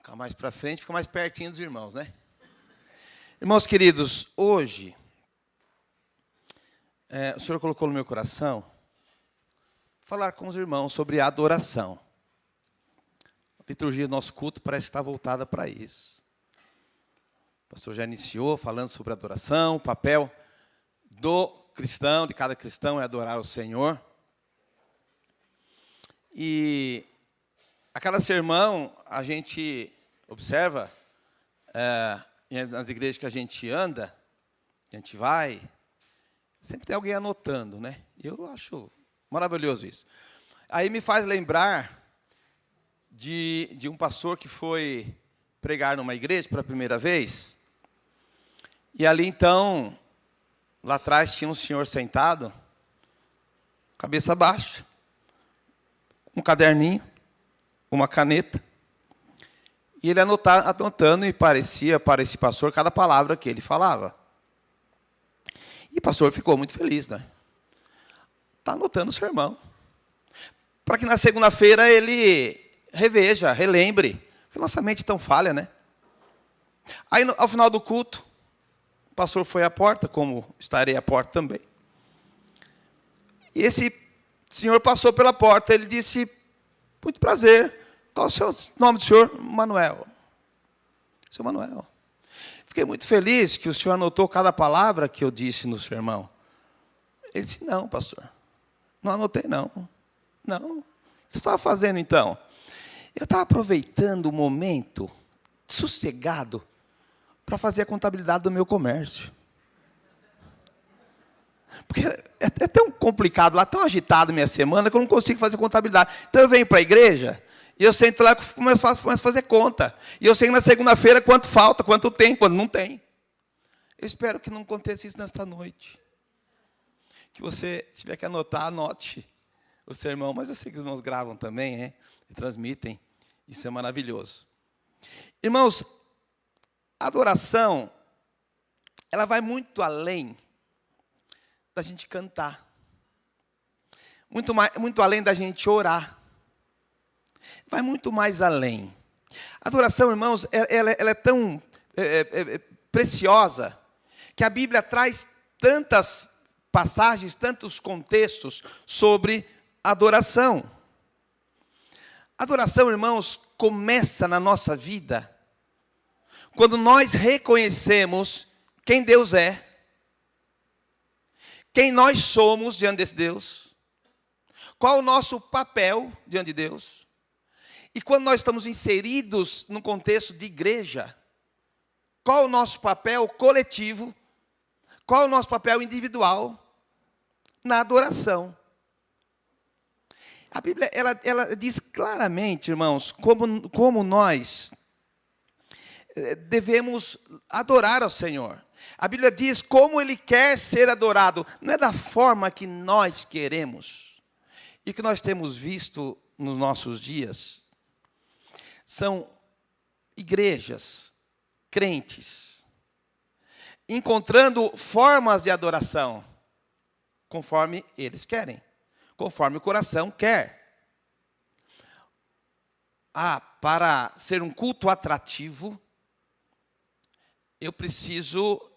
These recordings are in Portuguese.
Ficar mais para frente, fica mais pertinho dos irmãos, né? Irmãos queridos, hoje, o Senhor colocou no meu coração falar com os irmãos sobre adoração. A liturgia do nosso culto parece estar voltada para isso. O pastor já iniciou falando sobre adoração, o papel do cristão, de cada cristão é adorar o Senhor. E a cada sermão a gente observa, nas igrejas que a gente anda, que a gente vai, sempre tem alguém anotando, né? E eu acho maravilhoso isso. Aí me faz lembrar de um pastor que foi pregar numa igreja pela primeira vez. E ali então, lá atrás tinha um senhor sentado, cabeça baixa, um caderninho, uma caneta. E ele anotando e parecia para esse pastor cada palavra que ele falava. E o pastor ficou muito feliz, né? Está anotando o sermão. Para que na segunda-feira ele reveja, relembre. Porque nossa mente tão falha, né? Aí, ao final do culto, o pastor foi à porta, como estarei à porta também. E esse senhor passou pela porta, ele disse, muito prazer, qual é o nome do senhor? Manuel. Seu Manuel. Fiquei muito feliz que o senhor anotou cada palavra que eu disse no sermão. Ele disse, não, pastor, não anotei não. Não. O que você estava fazendo então? Eu estava aproveitando o momento sossegado para fazer a contabilidade do meu comércio. Porque é tão complicado lá, tão agitado minha semana, que eu não consigo fazer contabilidade. Então eu venho para a igreja, e eu sento lá e começo a fazer conta. E eu sei na segunda-feira quanto falta, quanto tem, quanto não tem. Eu espero que não aconteça isso nesta noite. Que você tiver que anotar, anote o sermão. Mas eu sei que os irmãos gravam também, e transmitem. Isso é maravilhoso. Irmãos, a adoração, ela vai muito além da gente cantar. Muito além da gente orar. Vai muito mais além. A adoração, irmãos, ela é tão preciosa, que a Bíblia traz tantas passagens, tantos contextos sobre adoração. Adoração, irmãos, começa na nossa vida quando nós reconhecemos quem Deus é, quem nós somos diante desse Deus, qual o nosso papel diante de Deus. E quando nós estamos inseridos num contexto de igreja, qual o nosso papel coletivo, qual o nosso papel individual na adoração. A Bíblia ela diz claramente, irmãos, como nós devemos adorar ao Senhor. A Bíblia diz como Ele quer ser adorado, não é da forma que nós queremos. E que nós temos visto nos nossos dias, são igrejas, crentes, encontrando formas de adoração, conforme eles querem, conforme o coração quer. Para ser um culto atrativo, eu preciso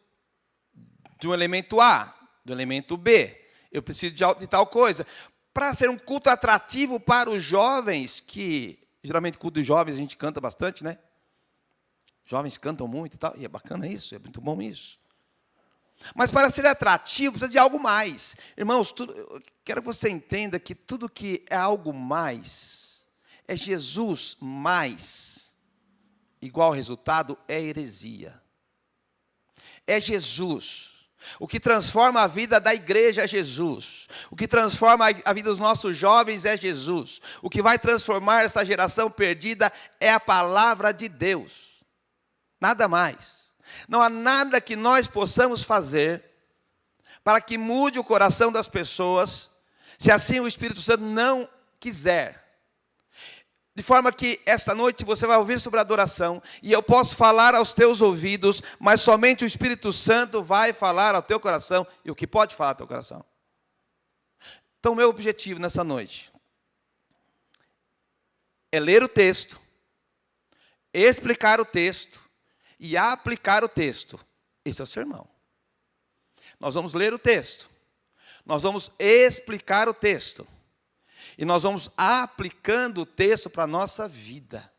de um elemento A, do elemento B, eu preciso de tal coisa. Para ser um culto atrativo para os jovens, que geralmente culto de jovens a gente canta bastante, né? Jovens cantam muito e tal, e é bacana isso, é muito bom isso. Mas para ser atrativo precisa de algo mais. Irmãos, eu quero que você entenda que tudo que é algo mais, é Jesus mais, igual resultado é heresia. É Jesus. O que transforma a vida da igreja é Jesus. O que transforma a vida dos nossos jovens é Jesus. O que vai transformar essa geração perdida é a palavra de Deus. Nada mais. Não há nada que nós possamos fazer para que mude o coração das pessoas, se assim o Espírito Santo não quiser. De forma que esta noite você vai ouvir sobre adoração, e eu posso falar aos teus ouvidos, mas somente o Espírito Santo vai falar ao teu coração, e o que pode falar ao teu coração. Então, meu objetivo nessa noite é ler o texto, explicar o texto e aplicar o texto. Esse é o sermão. Nós vamos ler o texto, nós vamos explicar o texto, e nós vamos aplicando o texto para a nossa vida.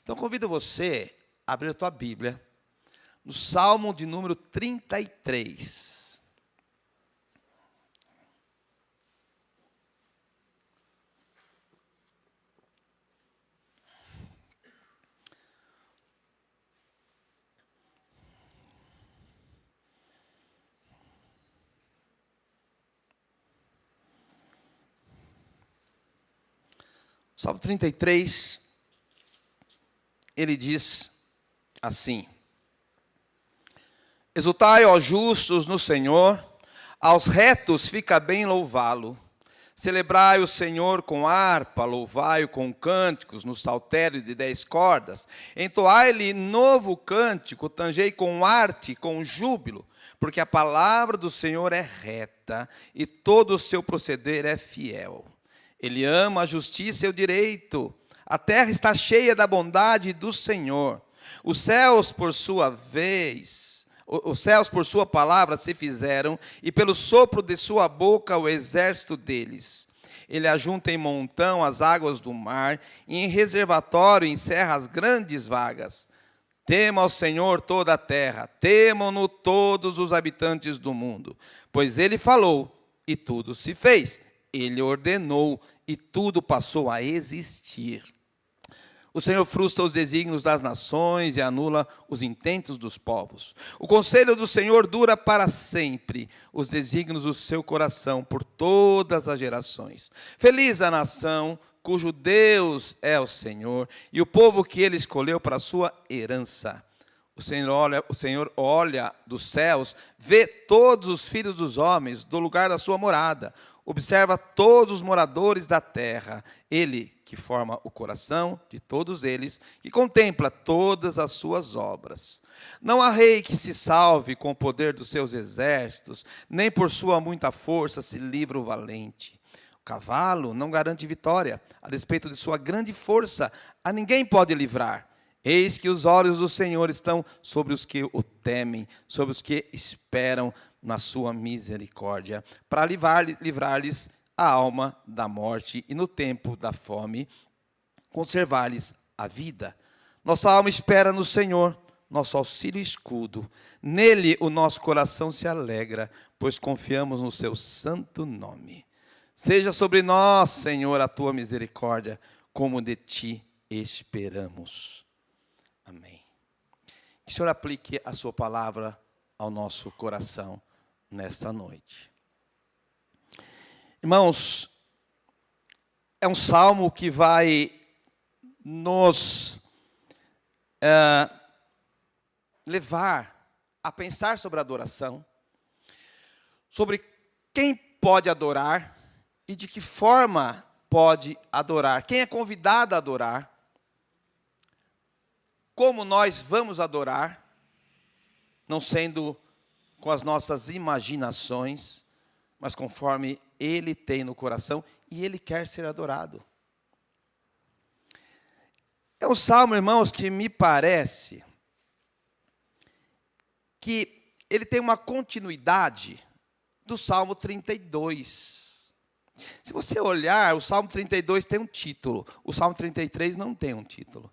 Então, convido você a abrir a tua Bíblia, no Salmo de número 33. Salmo 33, ele diz assim: exultai, ó justos, no Senhor, aos retos fica bem louvá-lo. Celebrai o Senhor com harpa, louvai-o com cânticos, no saltério de 10 cordas. Entoai-lhe novo cântico, tangei com arte, com júbilo, porque a palavra do Senhor é reta, e todo o seu proceder é fiel. Ele ama a justiça e o direito. A terra está cheia da bondade do Senhor. Os céus, por sua vez, os céus, por sua palavra, se fizeram, e pelo sopro de sua boca, o exército deles. Ele ajunta em montão as águas do mar, e em reservatório encerra as grandes vagas. Tema ao Senhor toda a terra, temam-no todos os habitantes do mundo. Pois ele falou, e tudo se fez. Ele ordenou, e tudo passou a existir. O Senhor frustra os desígnios das nações e anula os intentos dos povos. O conselho do Senhor dura para sempre, os desígnios do seu coração por todas as gerações. Feliz a nação cujo Deus é o Senhor, e o povo que ele escolheu para a sua herança. O Senhor olha dos céus, vê todos os filhos dos homens do lugar da sua morada. Observa todos os moradores da terra. Ele que forma o coração de todos eles, que contempla todas as suas obras. Não há rei que se salve com o poder dos seus exércitos, nem por sua muita força se livra o valente. O cavalo não garante vitória, a despeito de sua grande força, a ninguém pode livrar. Eis que os olhos do Senhor estão sobre os que o temem, sobre os que esperam na sua misericórdia, para livrar-lhes a alma da morte e no tempo da fome, conservar-lhes a vida. Nossa alma espera no Senhor, nosso auxílio e escudo. Nele o nosso coração se alegra, pois confiamos no seu santo nome. Seja sobre nós, Senhor, a tua misericórdia, como de ti esperamos. Amém. Que o Senhor aplique a sua palavra ao nosso coração nesta noite. Irmãos, é um salmo que vai nos levar a pensar sobre a adoração, sobre quem pode adorar e de que forma pode adorar, quem é convidado a adorar, como nós vamos adorar, não sendo com as nossas imaginações, mas conforme Ele tem no coração e Ele quer ser adorado. É um salmo, irmãos, que me parece que ele tem uma continuidade do Salmo 32. Se você olhar, o Salmo 32 tem um título, o Salmo 33 não tem um título.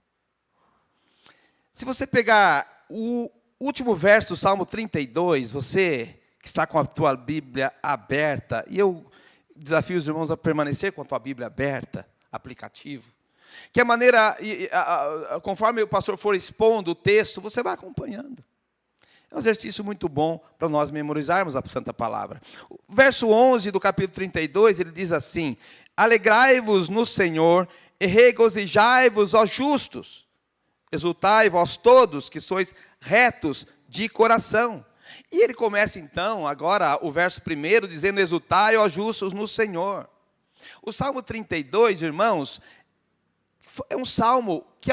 Se você pegar o último verso do Salmo 32, você que está com a tua Bíblia aberta, e eu desafio os irmãos a permanecer com a tua Bíblia aberta, aplicativo, que a maneira, conforme o pastor for expondo o texto, você vai acompanhando. É um exercício muito bom para nós memorizarmos a Santa Palavra. O verso 11 do capítulo 32, ele diz assim: alegrai-vos no Senhor e regozijai-vos, ó justos. Exultai vós todos que sois retos de coração. E ele começa então, agora, o verso 1, dizendo: exultai, ó justos, no Senhor. O Salmo 32, irmãos, é um salmo que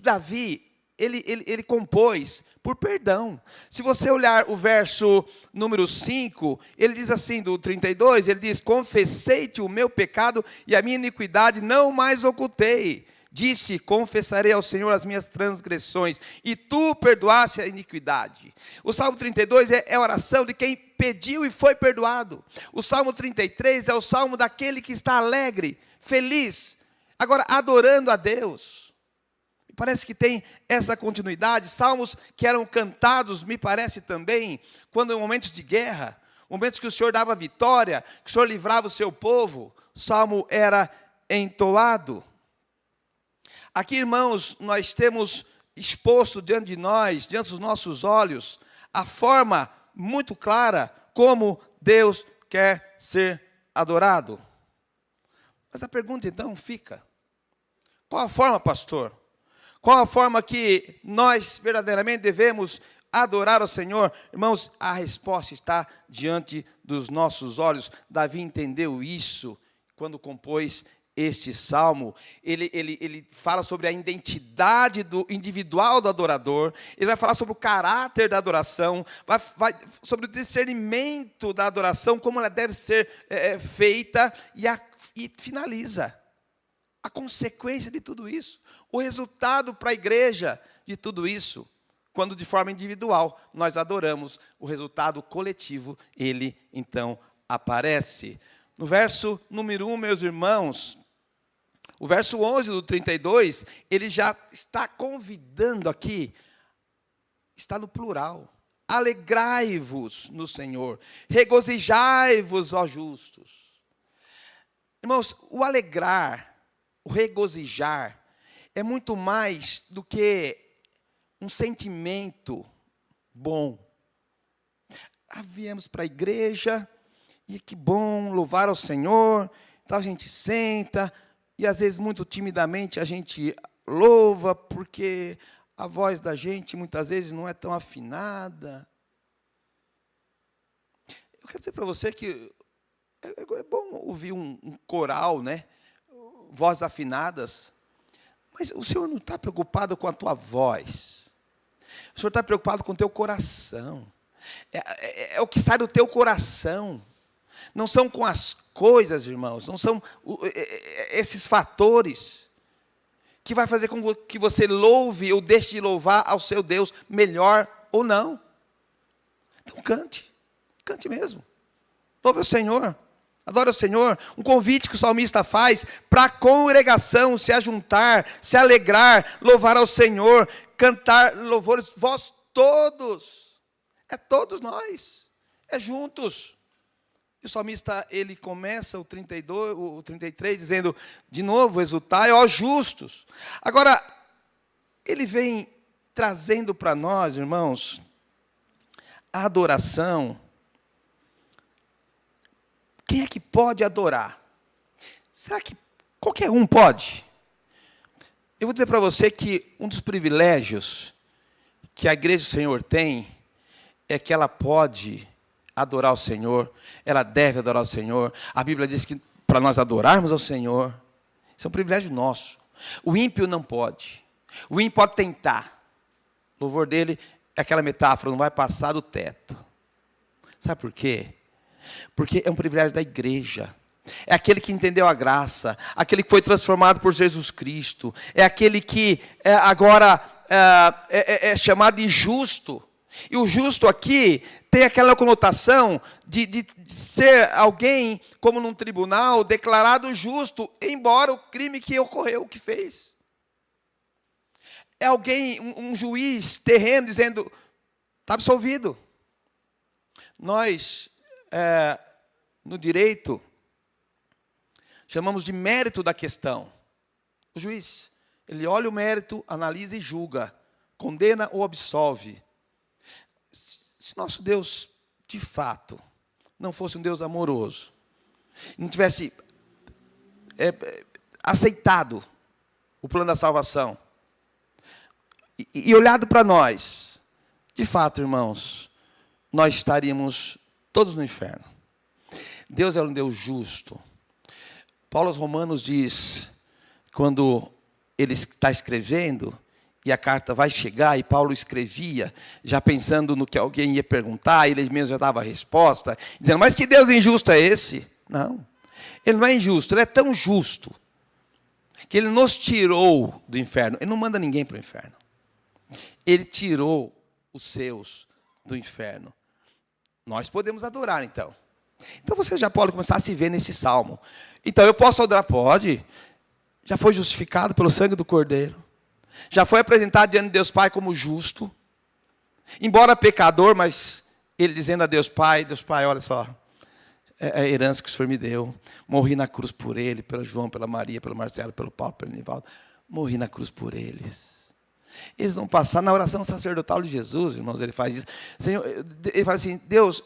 Davi, ele compôs por perdão. Se você olhar o verso número 5, ele diz assim, do 32, ele diz: confessei-te o meu pecado e a minha iniquidade não mais ocultei. Disse, confessarei ao Senhor as minhas transgressões, e tu perdoaste a iniquidade. O Salmo 32 é a oração de quem pediu e foi perdoado. O Salmo 33 é o salmo daquele que está alegre, feliz, agora adorando a Deus. Parece que tem essa continuidade. Salmos que eram cantados, me parece também, quando em momentos de guerra, momentos que o Senhor dava vitória, que o Senhor livrava o seu povo, o salmo era entoado. Aqui, irmãos, nós temos exposto diante de nós, diante dos nossos olhos, a forma muito clara como Deus quer ser adorado. Mas a pergunta então fica: qual a forma, pastor? Qual a forma que nós verdadeiramente devemos adorar ao Senhor? Irmãos, a resposta está diante dos nossos olhos. Davi entendeu isso quando compôs este salmo. Ele fala sobre a identidade individual do adorador, ele vai falar sobre o caráter da adoração, vai sobre o discernimento da adoração, como ela deve ser feita, e finaliza a consequência de tudo isso, o resultado para a igreja de tudo isso. Quando de forma individual nós adoramos, o resultado coletivo, ele então aparece. No verso número 1, meus irmãos, o verso 11 do 32, ele já está convidando aqui, está no plural. Alegrai-vos no Senhor, regozijai-vos, ó justos. Irmãos, o alegrar, o regozijar, é muito mais do que um sentimento bom. Viemos para a igreja, e que bom, louvar ao Senhor, então a gente senta, e às vezes muito timidamente a gente louva, porque a voz da gente muitas vezes não é tão afinada. Eu quero dizer para você que é bom ouvir um coral, né? Vozes afinadas, mas o Senhor não está preocupado com a tua voz, o Senhor está preocupado com o teu coração, é o que sai do teu coração. Não são com as coisas, irmãos, não são esses fatores que vai fazer com que você louve ou deixe de louvar ao seu Deus, melhor ou não. Então cante mesmo, louve o Senhor, adore o Senhor. Um convite que o salmista faz para a congregação se ajuntar, se alegrar, louvar ao Senhor, cantar louvores, vós todos, é todos nós, é juntos. E o salmista, ele começa o 33, dizendo, de novo, exultai, ó justos. Agora, ele vem trazendo para nós, irmãos, a adoração. Quem é que pode adorar? Será que qualquer um pode? Eu vou dizer para você que um dos privilégios que a igreja do Senhor tem é que ela pode adorar o Senhor, ela deve adorar o Senhor. A Bíblia diz que para nós adorarmos ao Senhor, isso é um privilégio nosso. O ímpio não pode. O ímpio pode tentar. O louvor dele é aquela metáfora, não vai passar do teto. Sabe por quê? Porque é um privilégio da igreja. É aquele que entendeu a graça, aquele que foi transformado por Jesus Cristo, é aquele que agora é chamado de justo. E o justo aqui tem aquela conotação de ser alguém, como num tribunal, declarado justo, embora o crime que ocorreu, que fez. É alguém, um juiz terreno, dizendo, está absolvido. Nós, no direito, chamamos de mérito da questão. O juiz, ele olha o mérito, analisa e julga, condena ou absolve. Se nosso Deus, de fato, não fosse um Deus amoroso, não tivesse aceitado o plano da salvação, e olhado para nós, de fato, irmãos, nós estaríamos todos no inferno. Deus é um Deus justo. Paulo aos Romanos diz, quando ele está escrevendo, e a carta vai chegar, e Paulo escrevia, já pensando no que alguém ia perguntar, ele mesmo já dava a resposta, dizendo, mas que Deus injusto é esse? Não, ele não é injusto, ele é tão justo, que Ele nos tirou do inferno. Ele não manda ninguém para o inferno. Ele tirou os seus do inferno. Nós podemos adorar, então. Então você já pode começar a se ver nesse salmo. Então eu posso adorar? Pode. Já foi justificado pelo sangue do Cordeiro. Já foi apresentado diante de Deus Pai como justo. Embora pecador, mas ele dizendo a Deus Pai, olha só, é a herança que o Senhor me deu. Morri na cruz por ele, pelo João, pela Maria, pelo Marcelo, pelo Paulo, pelo Nivaldo. Morri na cruz por eles. Eles vão passar na oração sacerdotal de Jesus, irmãos, ele faz isso. Senhor, ele fala assim, Deus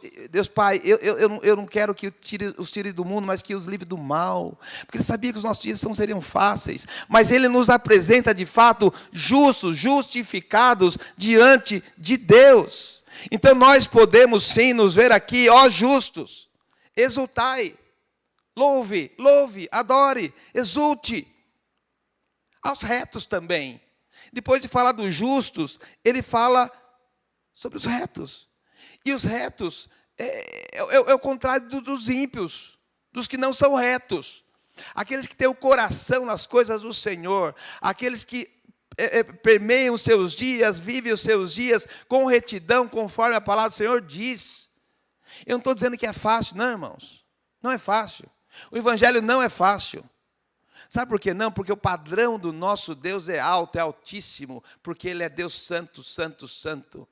Pai, eu não quero que os tire do mundo, mas que os livre do mal. Porque ele sabia que os nossos dias não seriam fáceis. Mas ele nos apresenta, de fato, justos, justificados diante de Deus. Então nós podemos sim nos ver aqui, ó justos. Exultai, louve, adore, exulte. Aos retos também. Depois de falar dos justos, ele fala sobre os retos. E os retos é o contrário dos ímpios, dos que não são retos. Aqueles que têm o coração nas coisas do Senhor, aqueles que permeiam os seus dias, vivem os seus dias com retidão, conforme a palavra do Senhor diz. Eu não estou dizendo que é fácil, não, irmãos. Não é fácil. O evangelho não é fácil. Sabe por que não? Porque o padrão do nosso Deus é alto, é altíssimo, porque Ele é Deus santo, santo, santo.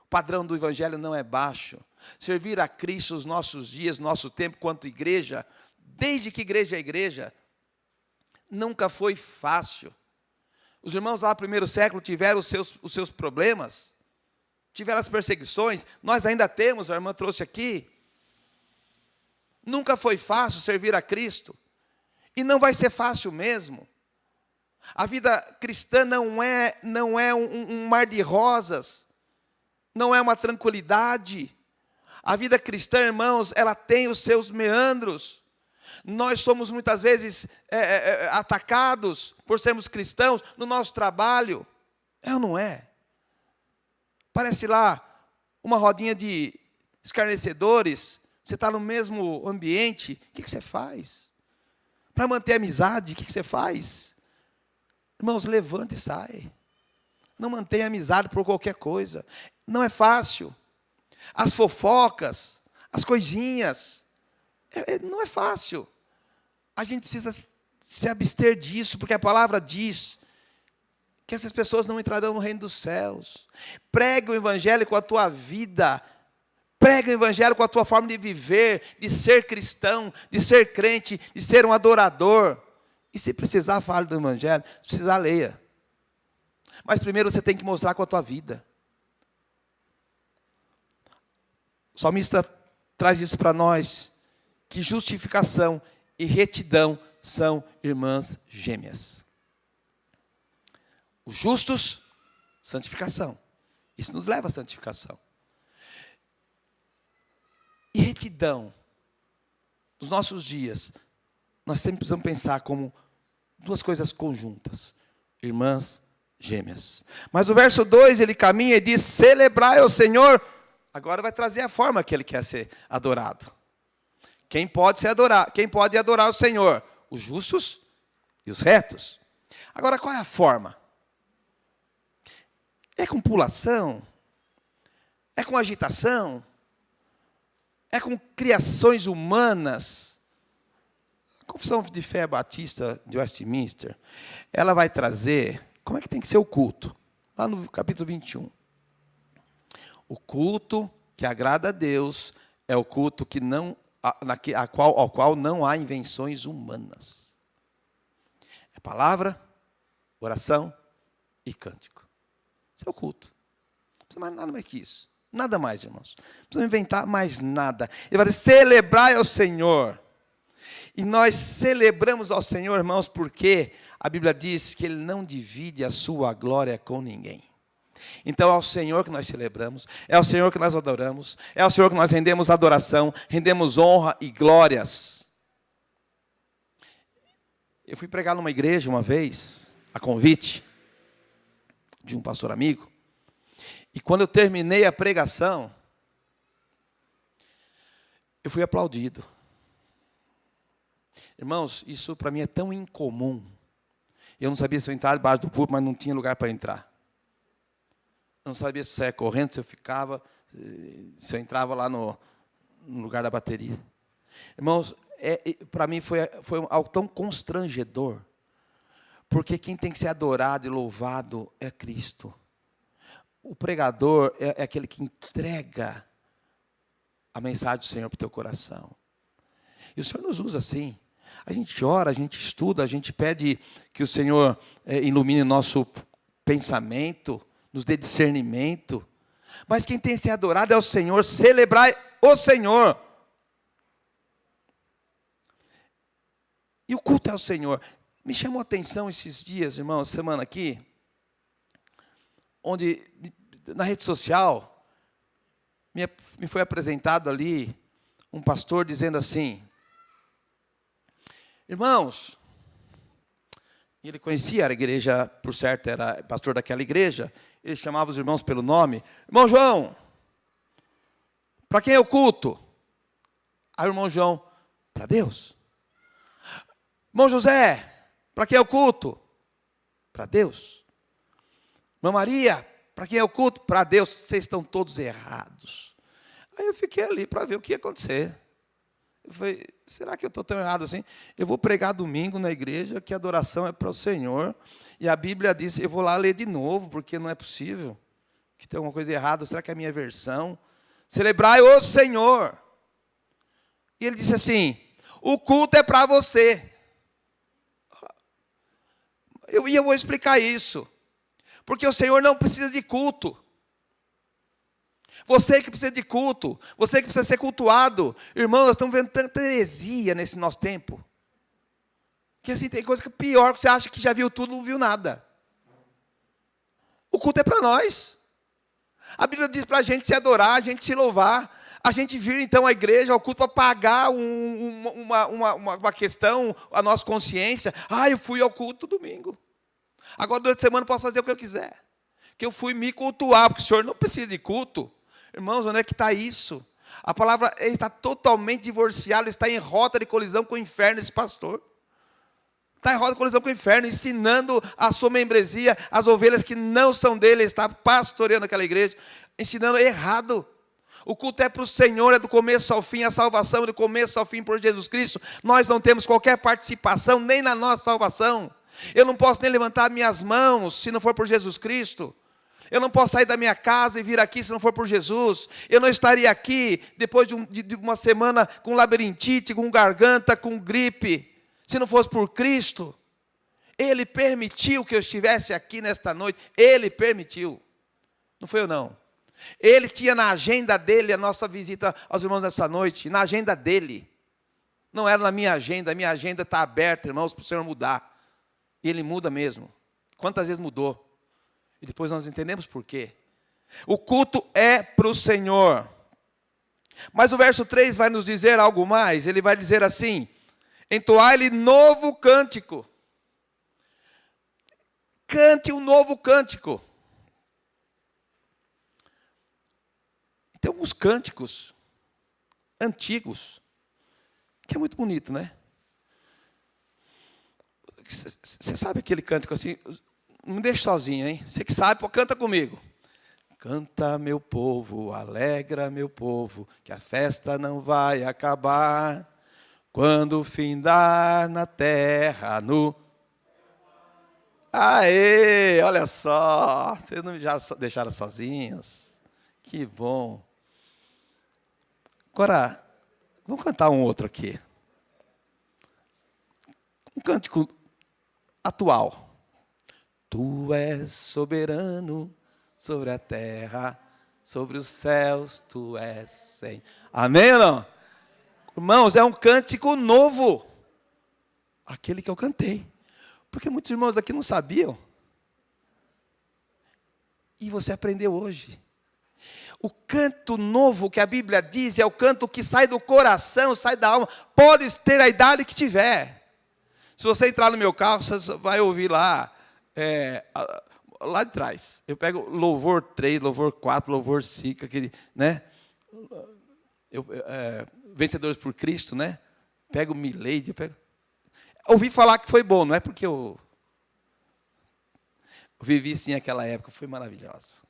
O padrão do evangelho não é baixo. Servir a Cristo os nossos dias, nosso tempo, quanto igreja, desde que igreja é igreja, nunca foi fácil. Os irmãos lá no primeiro século tiveram os seus problemas, tiveram as perseguições, nós ainda temos, a irmã trouxe aqui. Nunca foi fácil servir a Cristo. E não vai ser fácil mesmo. A vida cristã não é um mar de rosas, não é uma tranquilidade. A vida cristã, irmãos, ela tem os seus meandros. Nós somos muitas vezes atacados por sermos cristãos no nosso trabalho. É ou não é? Parece lá uma rodinha de escarnecedores, você está no mesmo ambiente, o que você faz? Para manter a amizade, o que você faz? Irmãos, levanta e sai. Não mantenha amizade por qualquer coisa. Não é fácil. As fofocas, as coisinhas, não é fácil. A gente precisa se abster disso, porque a palavra diz que essas pessoas não entrarão no reino dos céus. Pregue o evangelho com a tua vida. Prega o evangelho com a tua forma de viver, de ser cristão, de ser crente, de ser um adorador. E se precisar, fale do evangelho. Se precisar, leia. Mas primeiro você tem que mostrar com a tua vida. O salmista traz isso para nós, que justificação e retidão são irmãs gêmeas. Os justos, santificação. Isso nos leva à santificação. E retidão, nos nossos dias, nós sempre precisamos pensar como duas coisas conjuntas, irmãs gêmeas. Mas o verso 2, ele caminha e diz, celebrai ao Senhor. Agora vai trazer a forma que ele quer ser adorado. Quem pode adorar o Senhor? Os justos e os retos. Agora, qual é a forma? É com pulação? É com agitação? É com criações humanas? A Confissão de Fé Batista de Westminster, ela vai trazer como é que tem que ser o culto. Lá no capítulo 21. O culto que agrada a Deus é o culto que ao qual não há invenções humanas. É palavra, oração e cântico. Esse é o culto. Não precisa mais nada mais que isso. Nada mais, irmãos. Não precisa inventar mais nada. Ele vai dizer, celebrai ao Senhor. E nós celebramos ao Senhor, irmãos, porque a Bíblia diz que Ele não divide a sua glória com ninguém. Então é ao Senhor que nós celebramos, é ao Senhor que nós adoramos, é ao Senhor que nós rendemos adoração, rendemos honra e glórias. Eu fui pregar numa igreja uma vez, a convite de um pastor amigo, e quando eu terminei a pregação, eu fui aplaudido. Irmãos, isso para mim é tão incomum, Eu não sabia se eu entrava debaixo do púlpito, mas não tinha lugar para entrar. Eu não sabia se eu saia correndo, se eu ficava, se eu entrava lá no lugar da bateria. Irmãos, para mim foi algo tão constrangedor, porque quem tem que ser adorado e louvado é Cristo. O pregador é aquele que entrega a mensagem do Senhor para o teu coração. E o Senhor nos usa assim. A gente ora, a gente estuda, a gente pede que o Senhor ilumine nosso pensamento, nos dê discernimento. Mas quem tem que ser adorado é o Senhor, celebrar o Senhor. E o culto é o Senhor. Me chamou a atenção esses dias, irmãos, semana aqui, onde na rede social me foi apresentado ali um pastor dizendo assim: irmãos, ele conhecia a igreja, por certo era pastor daquela igreja, ele chamava os irmãos pelo nome. Irmão João, para quem é o culto? Aí o irmão João, para Deus. Irmão José, para quem é o culto? Para Deus. Irmã Maria, para quem é o culto? Para Deus. Vocês estão todos errados. Aí eu fiquei ali para ver o que ia acontecer. Eu falei, será que eu estou tão errado assim? Eu vou pregar domingo na igreja que a adoração é para o Senhor. E a Bíblia diz, eu vou lá ler de novo, porque não é possível que tem alguma coisa errada. Será que é a minha versão? Celebrai o Senhor. E ele disse assim, o culto é para você. Eu vou explicar isso. Porque o Senhor não precisa de culto. Você que precisa de culto, você que precisa ser cultuado. Irmão, nós estamos vendo tanta heresia nesse nosso tempo. Que assim, tem coisa que é pior, que você acha que já viu tudo, não viu nada. O culto é para nós. A Bíblia diz para a gente se adorar, a gente se louvar. A gente vir então à igreja, ao culto, para pagar uma questão, a nossa consciência. Eu fui ao culto domingo. Agora, durante a semana, eu posso fazer o que eu quiser. Que eu fui me cultuar, porque o Senhor não precisa de culto. Irmãos, onde é que está isso? A palavra está totalmente divorciada, está em rota de colisão com o inferno, esse pastor. Está em rota de colisão com o inferno, ensinando a sua membresia, as ovelhas que não são dele, ele está pastoreando aquela igreja, ensinando errado. O culto é para o Senhor, é do começo ao fim, a salvação é do começo ao fim por Jesus Cristo. Nós não temos qualquer participação, nem na nossa salvação. Eu não posso nem levantar minhas mãos, se não for por Jesus Cristo. Eu não posso sair da minha casa e vir aqui se não for por Jesus. Eu não estaria aqui depois de uma semana com labirintite, com garganta, com gripe, se não fosse por Cristo. Ele permitiu que eu estivesse aqui nesta noite. Ele permitiu. Não foi eu não. Ele tinha na agenda dele a nossa visita aos irmãos nessa noite. Na agenda dele. Não era na minha agenda. A minha agenda está aberta, irmãos, para o Senhor mudar. E Ele muda mesmo. Quantas vezes mudou? E depois nós entendemos por quê. O culto é para o Senhor. Mas o verso 3 vai nos dizer algo mais. Ele vai dizer assim: entoai-lhe novo cântico. Cante um novo cântico. Tem alguns cânticos antigos, que é muito bonito, né? Você sabe aquele cântico assim? Não me deixe sozinho, hein? Você que sabe, pô, canta comigo. Canta, meu povo, alegra, meu povo, que a festa não vai acabar. Quando findar na terra, no... Aê, olha só, vocês não me já deixaram sozinhos? Que bom. Agora, vamos cantar um outro aqui. Um cântico atual. Tu és soberano sobre a terra, sobre os céus, tu és Senhor. Amém ou não? Irmãos, é um cântico novo. Aquele que eu cantei. Porque muitos irmãos aqui não sabiam. E você aprendeu hoje. O canto novo que a Bíblia diz é o canto que sai do coração, sai da alma. Pode ter a idade que tiver. Se você entrar no meu carro, você vai ouvir lá, lá de trás. Eu pego louvor 3, louvor 4, louvor 5, aquele, né? Vencedores por Cristo, né? Pego Milady, Ouvi falar que foi bom, não é porque eu vivi sim aquela época, foi maravilhosa.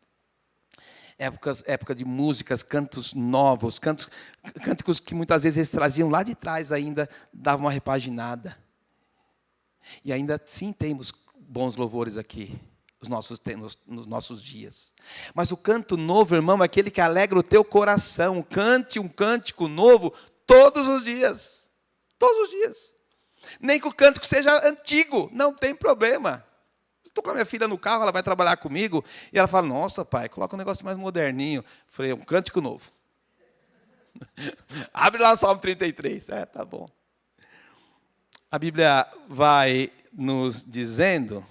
Época de músicas, cantos novos, cânticos que muitas vezes eles traziam lá de trás ainda, davam uma repaginada. E ainda sim temos bons louvores aqui, nos nossos dias. Mas o canto novo, irmão, é aquele que alegra o teu coração. Cante um cântico novo todos os dias. Todos os dias. Nem que o cântico seja antigo, não tem problema. Estou com a minha filha no carro, ela vai trabalhar comigo, e ela fala, nossa, pai, coloca um negócio mais moderninho. Eu falei, um cântico novo. Abre lá o Salmo 33. Tá bom. A Bíblia vai nos dizendo,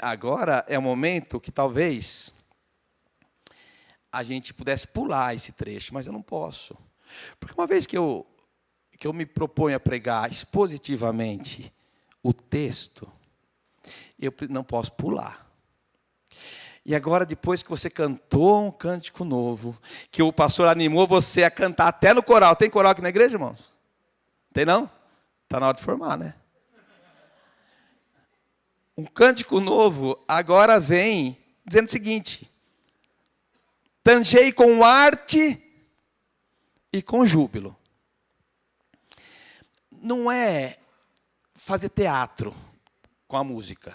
agora é o momento que talvez a gente pudesse pular esse trecho, mas eu não posso. Porque uma vez que eu me proponho a pregar expositivamente o texto, eu não posso pular. E agora, depois que você cantou um cântico novo, que o pastor animou você a cantar até no coral. Tem coral aqui na igreja, irmãos? Tem não? Está na hora de formar, né? Um cântico novo agora vem dizendo o seguinte: tangei com arte e com júbilo. Não é fazer teatro com a música.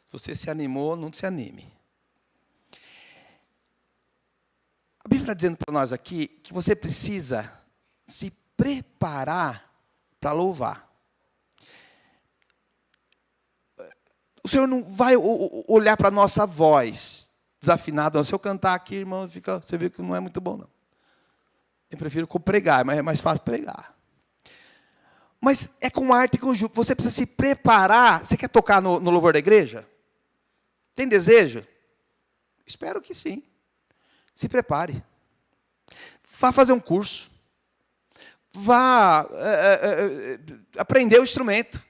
Se você se animou, não se anime. A Bíblia está dizendo para nós aqui que você precisa se preparar para louvar. O Senhor não vai olhar para a nossa voz desafinada. Se eu cantar aqui, irmão, você vê que não é muito bom, não. Eu prefiro pregar, mas é mais fácil pregar. Mas é com arte e com júbilo. Você precisa se preparar. Você quer tocar no louvor da igreja? Tem desejo? Espero que sim. Se prepare. Vá fazer um curso. Vá aprender o instrumento.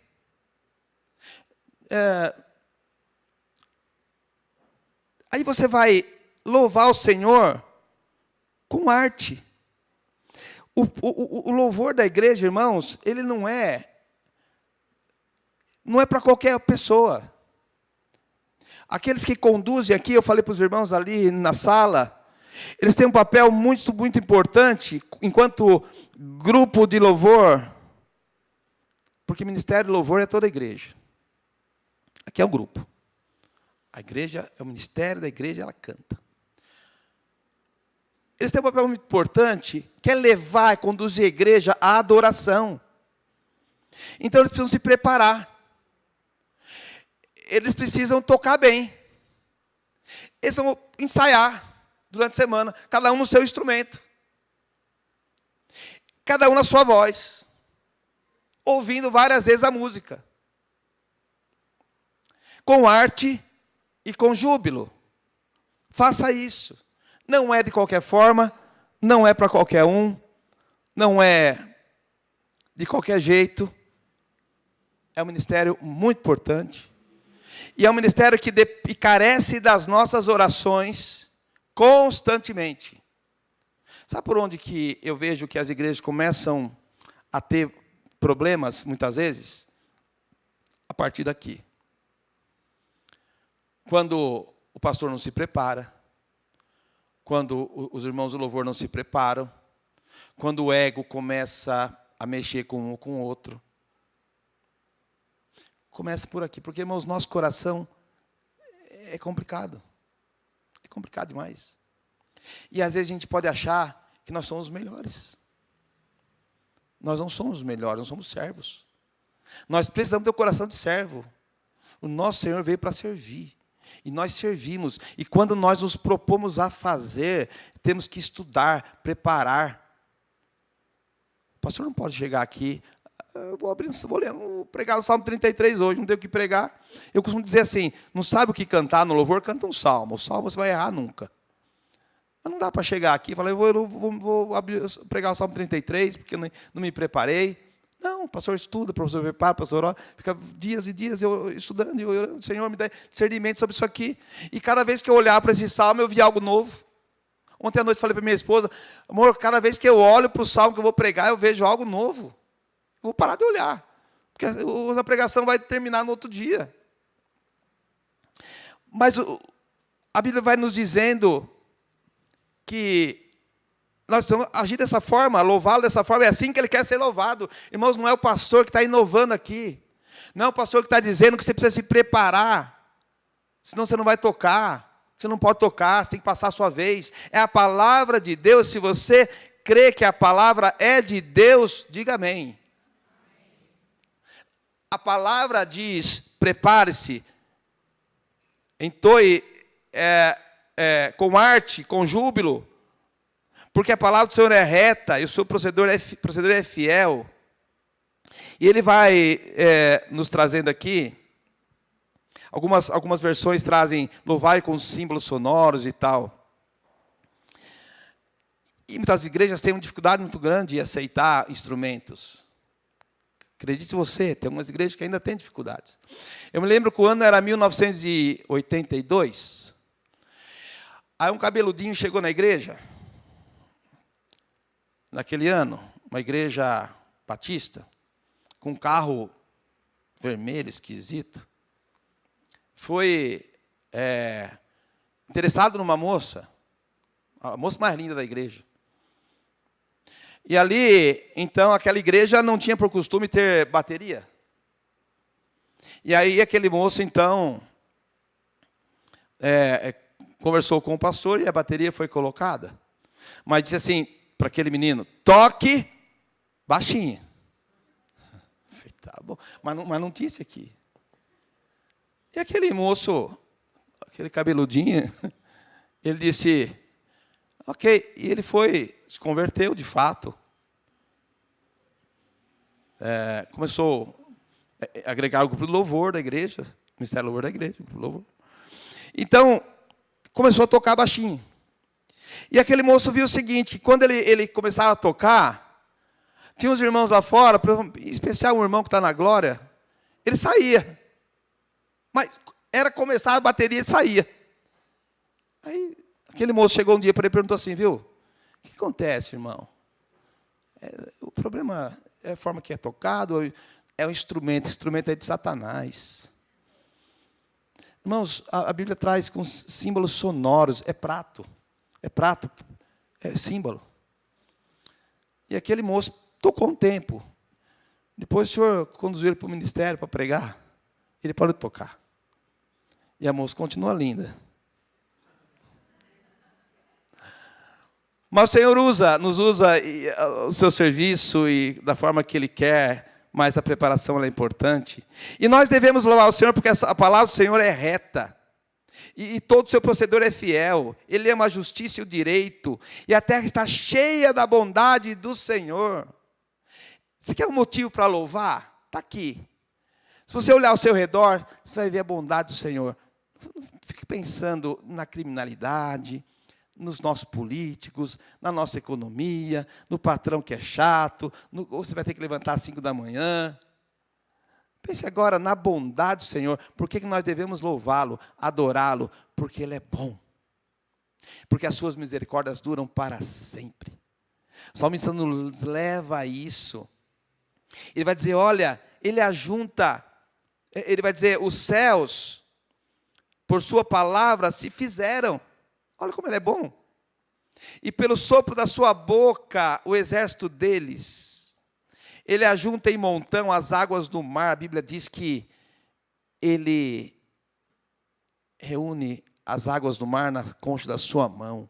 Aí você vai louvar o Senhor com arte. O louvor da igreja, irmãos, ele não é para qualquer pessoa. Aqueles que conduzem aqui, eu falei para os irmãos ali na sala, eles têm um papel muito, muito importante, enquanto grupo de louvor, porque ministério de louvor é toda a igreja. Aqui é o grupo. A igreja é o ministério da igreja, ela canta. Eles têm um papel muito importante, que é levar e conduzir a igreja à adoração. Então eles precisam se preparar. Eles precisam tocar bem. Eles vão ensaiar durante a semana, cada um no seu instrumento. Cada um na sua voz. Ouvindo várias vezes a música. Com arte e com júbilo. Faça isso. Não é de qualquer forma, não é para qualquer um, não é de qualquer jeito. É um ministério muito importante. E é um ministério que carece das nossas orações constantemente. Sabe por onde que eu vejo que as igrejas começam a ter problemas, muitas vezes? A partir daqui. Quando o pastor não se prepara, quando os irmãos do louvor não se preparam, quando o ego começa a mexer com um com o outro. Começa por aqui, porque, irmãos, nosso coração é complicado. É complicado demais. E às vezes a gente pode achar que nós somos os melhores. Nós não somos os melhores, nós somos servos. Nós precisamos ter o coração de servo. O nosso Senhor veio para servir. E nós servimos. E quando nós nos propomos a fazer, temos que estudar, preparar. O pastor não pode chegar aqui, vou pregar o Salmo 33 hoje, não tenho o que pregar. Eu costumo dizer assim, não sabe o que cantar no louvor, canta um salmo. O salmo você vai errar nunca. Mas não dá para chegar aqui e falar, eu vou pregar o Salmo 33, porque eu não me preparei. Não, o pastor estuda, o professor prepara, o pastor ó, fica dias e dias eu estudando, e orando, o Senhor me dá discernimento sobre isso aqui. E cada vez que eu olhar para esse salmo, eu vi algo novo. Ontem à noite falei para minha esposa, amor, cada vez que eu olho para o salmo que eu vou pregar, eu vejo algo novo. Eu vou parar de olhar, porque a pregação vai terminar no outro dia. Mas a Bíblia vai nos dizendo que nós precisamos agir dessa forma, louvá-lo dessa forma. É assim que ele quer ser louvado. Irmãos, não é o pastor que está inovando aqui. Não é o pastor que está dizendo que você precisa se preparar. Senão você não vai tocar. Você não pode tocar, você tem que passar a sua vez. É a palavra de Deus. Se você crê que a palavra é de Deus, diga amém. A palavra diz, prepare-se, entoe com arte, com júbilo, porque a palavra do Senhor é reta e o seu procedor é fiel. E ele vai nos trazendo aqui, algumas versões trazem louvai com símbolos sonoros e tal. E muitas igrejas têm uma dificuldade muito grande em aceitar instrumentos. Acredite você, tem algumas igrejas que ainda têm dificuldades. Eu me lembro que o ano era 1982. Aí um cabeludinho chegou na igreja, naquele ano, uma igreja batista, com um carro vermelho, esquisito. Foi interessado numa moça, a moça mais linda da igreja. E ali, então, aquela igreja não tinha por costume ter bateria. E aí aquele moço, então, conversou com o pastor e a bateria foi colocada. Mas disse assim para aquele menino, toque baixinho. Falei, tá bom, mas não disse aqui. E aquele moço, aquele cabeludinho, ele disse, ok, e ele se converteu de fato. Começou a agregar o grupo de louvor da igreja, o Ministério Louvor da igreja, o grupo de louvor. Então, começou a tocar baixinho. E aquele moço viu o seguinte, quando ele começava a tocar, tinha uns irmãos lá fora, em especial um irmão que está na glória, ele saía. Mas era começar a bateria e saía. Aí, aquele moço chegou um dia para ele e perguntou assim, viu? O que acontece, irmão? O problema é a forma que é tocado, é o instrumento é de Satanás. Irmãos, a Bíblia traz com símbolos sonoros, é prato, é símbolo. E aquele moço tocou um tempo. Depois o Senhor conduziu ele para o ministério para pregar, ele parou de tocar. E a moça continua linda. Mas o Senhor nos usa o seu serviço e da forma que Ele quer, mas a preparação é importante. E nós devemos louvar o Senhor porque a palavra do Senhor é reta. E todo o seu procedor é fiel. Ele ama a justiça e o direito. E a terra está cheia da bondade do Senhor. Você quer um motivo para louvar? Está aqui. Se você olhar ao seu redor, você vai ver a bondade do Senhor. Não fique pensando na criminalidade, nos nossos políticos, na nossa economia, no patrão que é chato, você vai ter que levantar às 5 da manhã. Pense agora na bondade do Senhor. Por que nós devemos louvá-lo, adorá-lo? Porque Ele é bom. Porque as suas misericórdias duram para sempre. O salmista nos leva a isso. Ele vai dizer, olha, Ele ajunta, Ele vai dizer, os céus, por sua palavra, se fizeram. Olha como Ele é bom. E pelo sopro da sua boca, o exército deles. Ele ajunta em montão as águas do mar. A Bíblia diz que Ele reúne as águas do mar na concha da sua mão.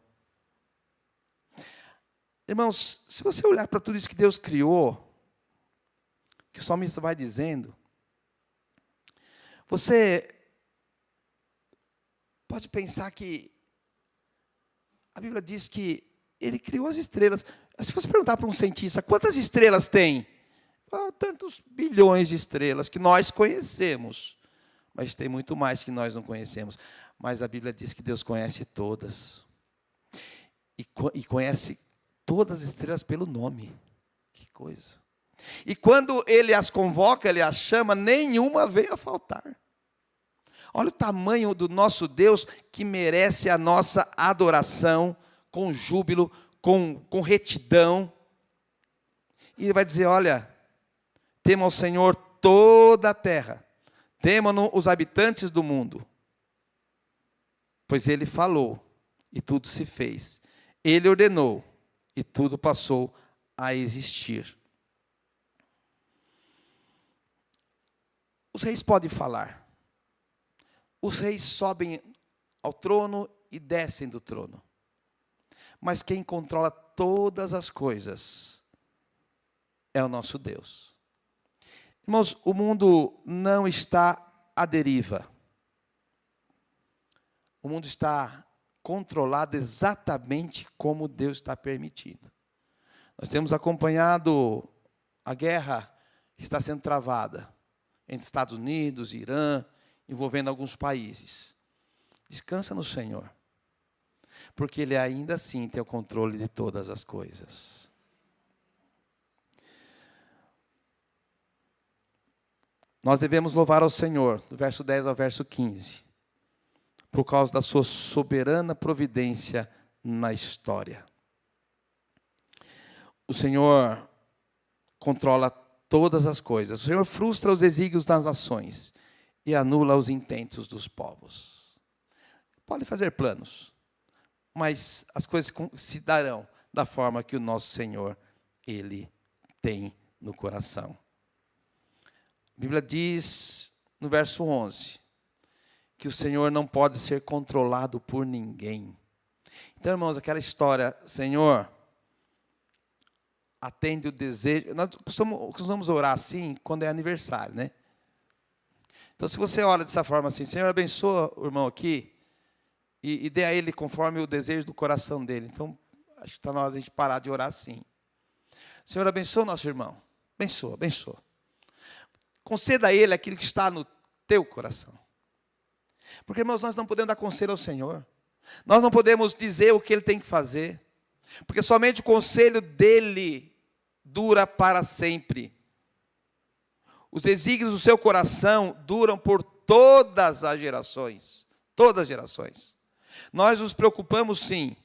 Irmãos, se você olhar para tudo isso que Deus criou, que o salmista vai dizendo, você pode pensar que a Bíblia diz que Ele criou as estrelas. Se você perguntar para um cientista, quantas estrelas tem? Tantos bilhões de estrelas que nós conhecemos. Mas tem muito mais que nós não conhecemos. Mas a Bíblia diz que Deus conhece todas. E conhece todas as estrelas pelo nome. Que coisa. E quando Ele as convoca, Ele as chama, nenhuma veio a faltar. Olha o tamanho do nosso Deus que merece a nossa adoração com júbilo, com retidão. E Ele vai dizer, olha, tema ao Senhor toda a terra, temam os habitantes do mundo. pois ele falou e tudo se fez. Ele ordenou e tudo passou a existir. Os reis podem falar. Os reis sobem ao trono e descem do trono. Mas quem controla todas as coisas é o nosso Deus. Irmãos, o mundo não está à deriva. O mundo está controlado exatamente como Deus está permitindo. Nós temos acompanhado a guerra que está sendo travada entre Estados Unidos e Irã, envolvendo alguns países. Descansa no Senhor, porque Ele ainda assim tem o controle de todas as coisas. Nós devemos louvar ao Senhor, do verso 10 ao verso 15, por causa da sua soberana providência na história. O Senhor controla todas as coisas. O Senhor frustra os desígnios das nações e anula os intentos dos povos. Pode fazer planos, mas as coisas se darão da forma que o nosso Senhor, Ele tem no coração. A Bíblia diz, no verso 11, que o Senhor não pode ser controlado por ninguém. Então, irmãos, aquela história, Senhor, atende o desejo. Nós costumamos orar assim quando é aniversário, né? Então, se você ora dessa forma assim, Senhor, abençoa o irmão aqui e dê a ele conforme o desejo do coração dele. Então, acho que está na hora de a gente parar de orar assim. Senhor, abençoa o nosso irmão. Abençoa, abençoa. Conceda a ele aquilo que está no teu coração. Porque, irmãos, nós não podemos dar conselho ao Senhor. Nós não podemos dizer o que Ele tem que fazer. Porque somente o conselho dEle dura para sempre. Os desígnios do seu coração duram por todas as gerações. Todas as gerações. Nós nos preocupamos, sim,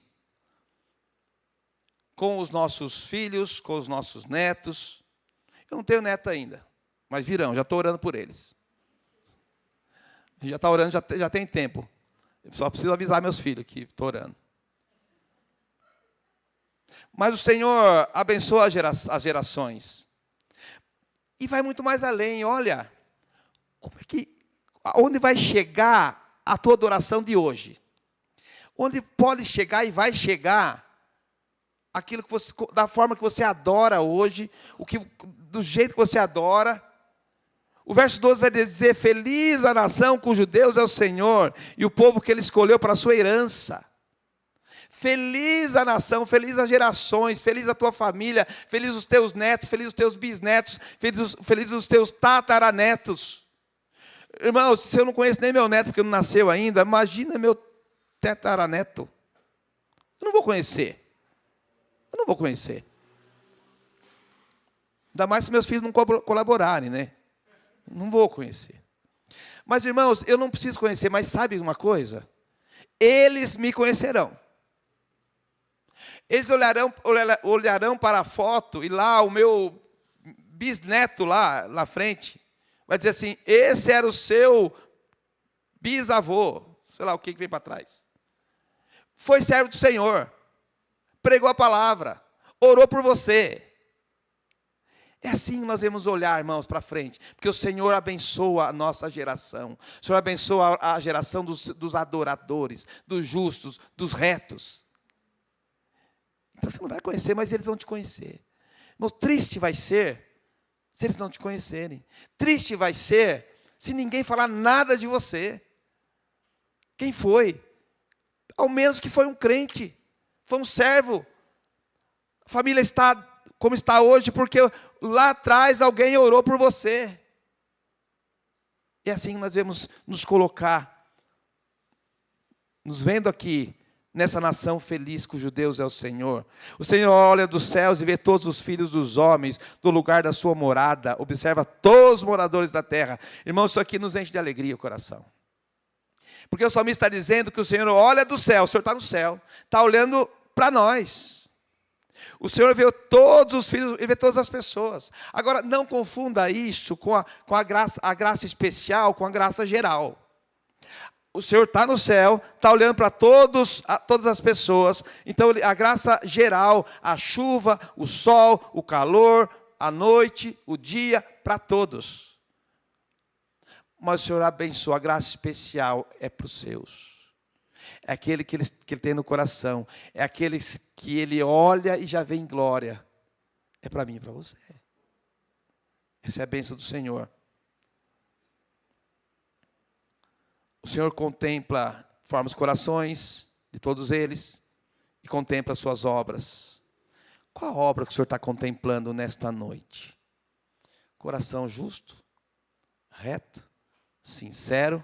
com os nossos filhos, com os nossos netos. Eu não tenho neto ainda, mas virão, já estou orando por eles. Já está orando, já tem tempo. Eu só preciso avisar meus filhos que estou orando. Mas o Senhor abençoa as gerações. E vai muito mais além. Olha, onde vai chegar a tua adoração de hoje? Onde pode chegar e vai chegar aquilo que você, da forma que você adora hoje, do jeito que você adora. O verso 12 vai dizer, feliz a nação cujo Deus é o Senhor, e o povo que Ele escolheu para a sua herança. Feliz a nação, feliz as gerações, feliz a tua família, feliz os teus netos, feliz os teus bisnetos, feliz os teus tataranetos. Irmãos, se eu não conheço nem meu neto, porque não nasceu ainda, imagina meu tataraneto. Eu não vou conhecer. Eu não vou conhecer. Ainda mais se meus filhos não colaborarem, né? Não vou conhecer. Mas, irmãos, eu não preciso conhecer, mas sabe uma coisa? Eles me conhecerão. Eles olharão para a foto e lá o meu bisneto lá na frente vai dizer assim, esse era o seu bisavô, sei lá o que vem para trás. Foi servo do Senhor, pregou a palavra, orou por você. É assim que nós devemos olhar, irmãos, para frente. Porque o Senhor abençoa a nossa geração. O Senhor abençoa a geração dos adoradores, dos justos, dos retos. Então você não vai conhecer, mas eles vão te conhecer. Irmãos, triste vai ser se eles não te conhecerem. Triste vai ser se ninguém falar nada de você. Quem foi? Ao menos que foi um crente, foi um servo. A família está como está hoje, porque lá atrás alguém orou por você. E assim nós devemos nos colocar, nos vendo aqui, nessa nação feliz cujo Deus é o Senhor. O Senhor olha dos céus e vê todos os filhos dos homens, do lugar da sua morada, observa todos os moradores da terra. Irmãos, isso aqui nos enche de alegria o coração. Porque o salmista está dizendo que o Senhor olha do céu, o Senhor está no céu, está olhando para nós. O Senhor vê todos os filhos e vê todas as pessoas. Agora, não confunda isso com a graça especial, com a graça geral. o Senhor está no céu, está olhando para todas as pessoas. Então, a graça geral, a chuva, o sol, o calor, a noite, o dia, para todos. Mas o Senhor abençoa, a graça especial é para os seus. É aquele que ele tem no coração. É aqueles que ele olha e já vê em glória. É para mim e para você. Essa é a bênção do Senhor. O Senhor contempla, forma os corações de todos eles e contempla as suas obras. Qual a obra que o Senhor está contemplando nesta noite? Coração justo, reto, sincero,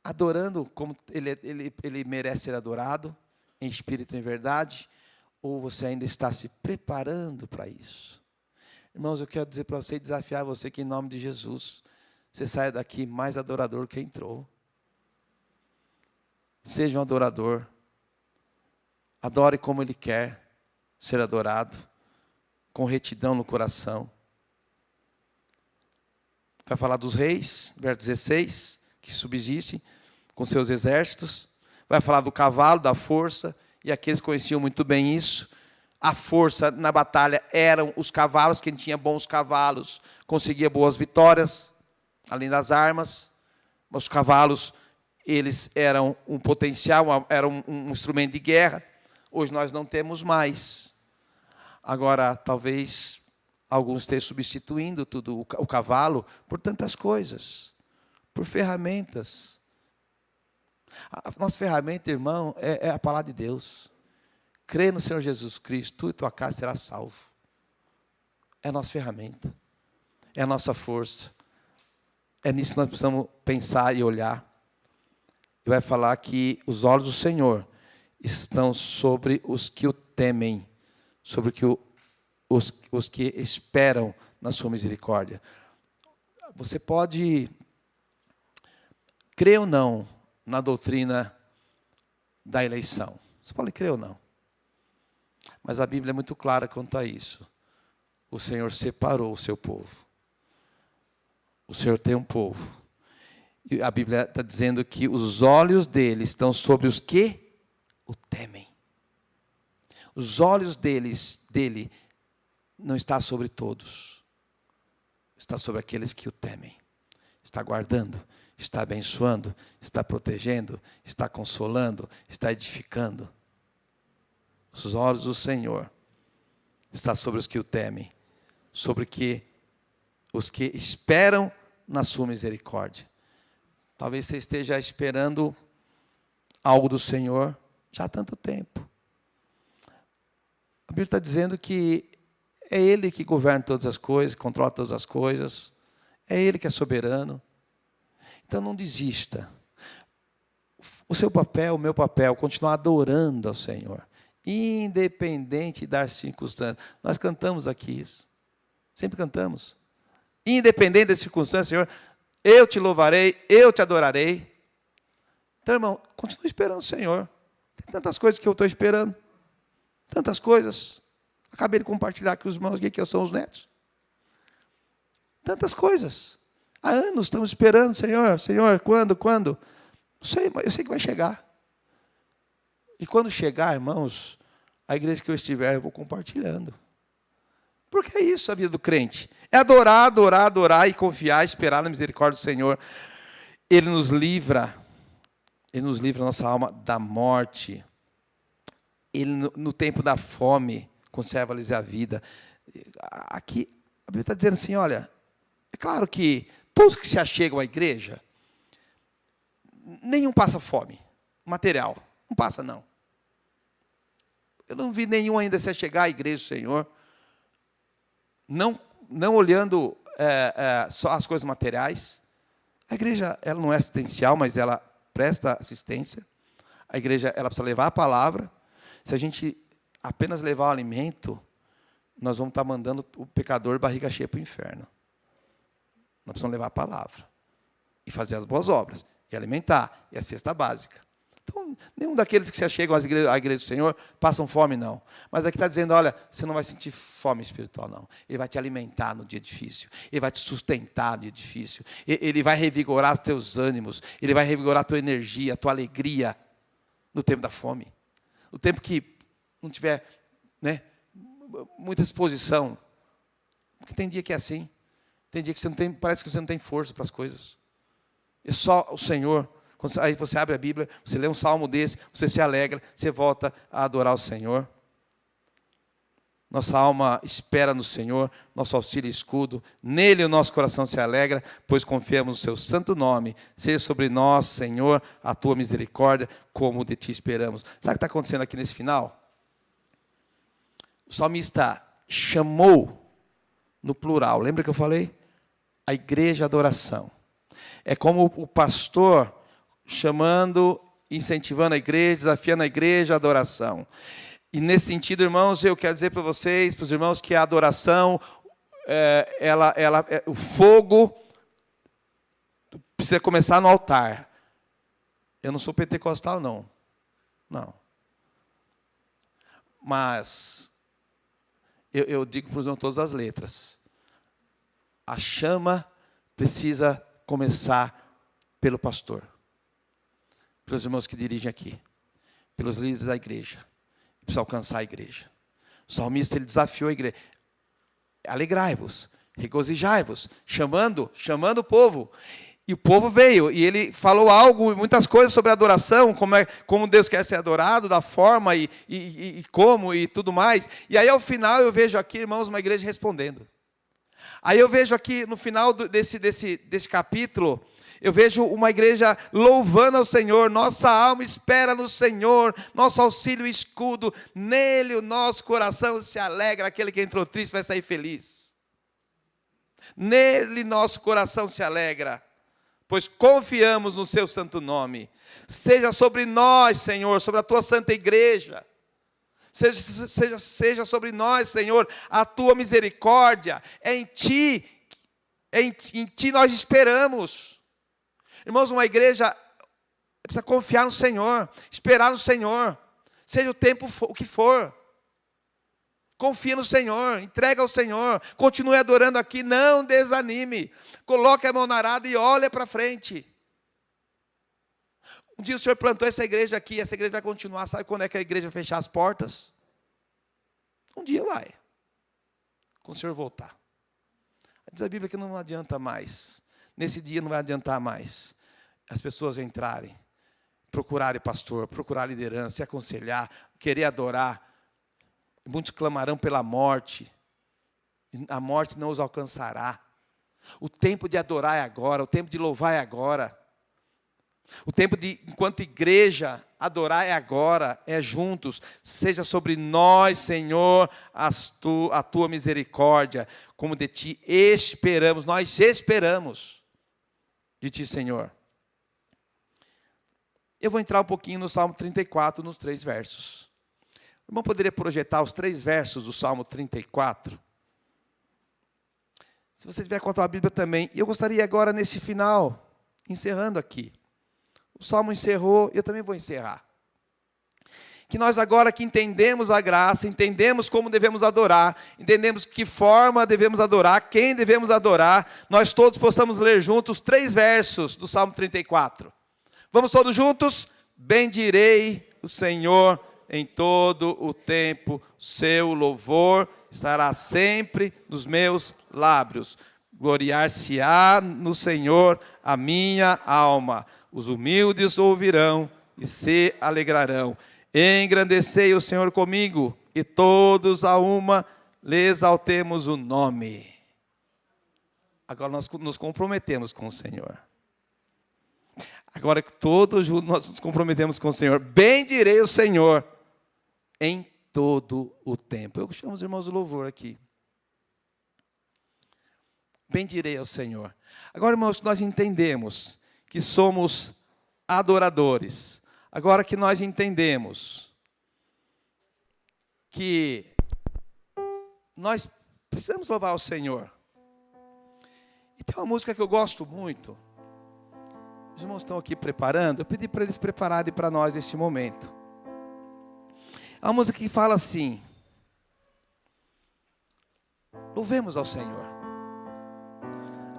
adorando como ele merece ser adorado, em espírito e em verdade, ou você ainda está se preparando para isso? Irmãos, eu quero dizer para você e desafiar você que em nome de Jesus, você saia daqui mais adorador que entrou. Seja um adorador. Adore como Ele quer ser adorado, com retidão no coração. Vai falar dos reis, verso 16, que subsistem com seus exércitos. Vai falar do cavalo, da força, e aqueles conheciam muito bem isso. A força na batalha eram os cavalos, quem tinha bons cavalos conseguia boas vitórias, além das armas. Os cavalos, eles eram um potencial, eram um instrumento de guerra. Hoje nós não temos mais. Agora, talvez alguns estejam substituindo o cavalo por tantas coisas, por ferramentas. A nossa ferramenta, irmão, é a palavra de Deus. Crê no Senhor Jesus Cristo, tu e tua casa será salvo. É a nossa ferramenta, é a nossa força. É nisso que nós precisamos pensar e olhar. E vai falar que os olhos do Senhor estão sobre os que o temem, sobre os que esperam na sua misericórdia. Você pode crer ou não na doutrina da eleição. Você pode crer ou não. Mas a Bíblia é muito clara quanto a isso. O Senhor separou o seu povo. O Senhor tem um povo. E a Bíblia está dizendo que os olhos dele estão sobre os que o temem. Os olhos dele não está sobre todos. Está sobre aqueles que o temem. Está guardando, está abençoando, está protegendo, está consolando, está edificando. Os olhos do Senhor está sobre os que o temem, sobre os que esperam na sua misericórdia. Talvez você esteja esperando algo do Senhor já há tanto tempo. A Bíblia está dizendo que é Ele que governa todas as coisas, controla todas as coisas. É Ele que é soberano. Então não desista. O seu papel, o meu papel, continuar adorando ao Senhor. Independente das circunstâncias. Nós cantamos aqui isso. Sempre cantamos. Independente das circunstâncias, Senhor, eu te louvarei, eu te adorarei. Então, irmão, continue esperando o Senhor. Tem tantas coisas que eu estou esperando. Tantas coisas. Acabei de compartilhar com os irmãos aqui, que são os netos. Tantas coisas. Há anos estamos esperando, Senhor, quando? Não sei, mas eu sei que vai chegar. E quando chegar, irmãos, a igreja que eu estiver, eu vou compartilhando. Porque é isso a vida do crente. É adorar, adorar, adorar e confiar, esperar na misericórdia do Senhor. Ele nos livra a nossa alma da morte. Ele, no tempo da fome, conserva-lhes a vida. Aqui, a Bíblia está dizendo assim, olha, é claro que todos que se achegam à igreja, nenhum passa fome, material. Não passa, não. Eu não vi nenhum ainda se achegar à igreja do Senhor, não olhando só as coisas materiais. A igreja, ela não é assistencial, mas ela presta assistência. A igreja, ela precisa levar a palavra. Se a gente apenas levar o alimento, nós vamos estar mandando o pecador barriga cheia para o inferno. Nós precisamos levar a palavra e fazer as boas obras, e alimentar, e a cesta básica. Então, nenhum daqueles que se achegam à igreja do Senhor passam fome, não. Mas aqui está dizendo, olha, você não vai sentir fome espiritual, não. Ele vai te alimentar no dia difícil. Ele vai te sustentar no dia difícil. Ele vai revigorar os teus ânimos. Ele vai revigorar a tua energia, a tua alegria no tempo da fome. No tempo que não tiver, né, muita exposição. Porque tem dia que é assim. Tem dia que você não tem, parece que você não tem força para as coisas. É só o Senhor. Aí você abre a Bíblia, você lê um salmo desse, você se alegra, você volta a adorar o Senhor. Nossa alma espera no Senhor, nosso auxílio e escudo. Nele o nosso coração se alegra, pois confiamos no seu santo nome. Seja sobre nós, Senhor, a tua misericórdia, como de ti esperamos. Sabe o que está acontecendo aqui nesse final? O salmista chamou, no plural, lembra que eu falei? A igreja de adoração. É como o pastor chamando, incentivando a igreja, desafiando a igreja à adoração. E nesse sentido, irmãos, eu quero dizer para vocês, para os irmãos, que a adoração, o fogo precisa começar no altar. Eu não sou pentecostal, não. Não. Mas eu digo para os irmãos todas as letras. A chama precisa começar pelo pastor. Pelos irmãos que dirigem aqui. Pelos líderes da igreja. Precisa alcançar a igreja. O salmista, ele desafiou a igreja. Alegrai-vos, regozijai-vos, chamando o povo. E o povo veio, e ele falou algo, muitas coisas sobre a adoração, como Deus quer ser adorado, da forma e como e tudo mais. E aí, ao final, eu vejo aqui, irmãos, uma igreja respondendo. Aí eu vejo aqui, no final desse capítulo, eu vejo uma igreja louvando ao Senhor. Nossa alma espera no Senhor, nosso auxílio e escudo. Nele o nosso coração se alegra. Aquele que entrou triste vai sair feliz. Nele nosso coração se alegra, pois confiamos no seu santo nome. Seja sobre nós, Senhor, sobre a tua santa igreja. Seja sobre nós, Senhor, a tua misericórdia. É em Ti nós esperamos. Irmãos, uma igreja precisa confiar no Senhor, esperar no Senhor, seja o tempo o que for. Confia no Senhor, entrega ao Senhor, continue adorando aqui, não desanime. Coloque a mão na arada e olhe para frente. Um dia o Senhor plantou essa igreja aqui, essa igreja vai continuar. Sabe quando é que a igreja vai fechar as portas? Um dia vai, quando o Senhor voltar. Diz a Bíblia que não adianta mais. Nesse dia não vai adiantar mais. As pessoas entrarem, procurarem pastor, procurar liderança, se aconselhar, querer adorar. Muitos clamarão pela morte. A morte não os alcançará. O tempo de adorar é agora, o tempo de louvar é agora. O tempo de, enquanto igreja, adorar é agora, é juntos. Seja sobre nós, Senhor, a tua misericórdia, como de Ti esperamos. Nós esperamos de Ti, Senhor. Eu vou entrar um pouquinho no Salmo 34, nos 3 versos. O irmão poderia projetar os 3 versos do Salmo 34? Se você tiver com a Bíblia também. E eu gostaria agora, nesse final, encerrando aqui. O Salmo encerrou, eu também vou encerrar. Que nós agora que entendemos a graça, entendemos como devemos adorar, entendemos que forma devemos adorar, quem devemos adorar, nós todos possamos ler juntos 3 versos do Salmo 34. Vamos todos juntos? Bendirei o Senhor em todo o tempo, seu louvor estará sempre nos meus lábios. Gloriar-se-á no Senhor a minha alma. Os humildes ouvirão e se alegrarão. Engrandecei o Senhor comigo, e todos a uma lhe exaltemos o nome. Agora nós nos comprometemos com o Senhor. Agora que todos juntos nós nos comprometemos com o Senhor. Bendirei o Senhor em todo o tempo. Eu chamo os irmãos do louvor aqui. Bendirei ao Senhor. Agora, irmãos, nós entendemos que somos adoradores. Agora que nós entendemos que nós precisamos louvar o Senhor. E tem uma música que eu gosto muito, Os irmãos estão aqui preparando. Eu pedi para eles prepararem para nós neste momento. Há uma música que fala assim: louvemos ao Senhor,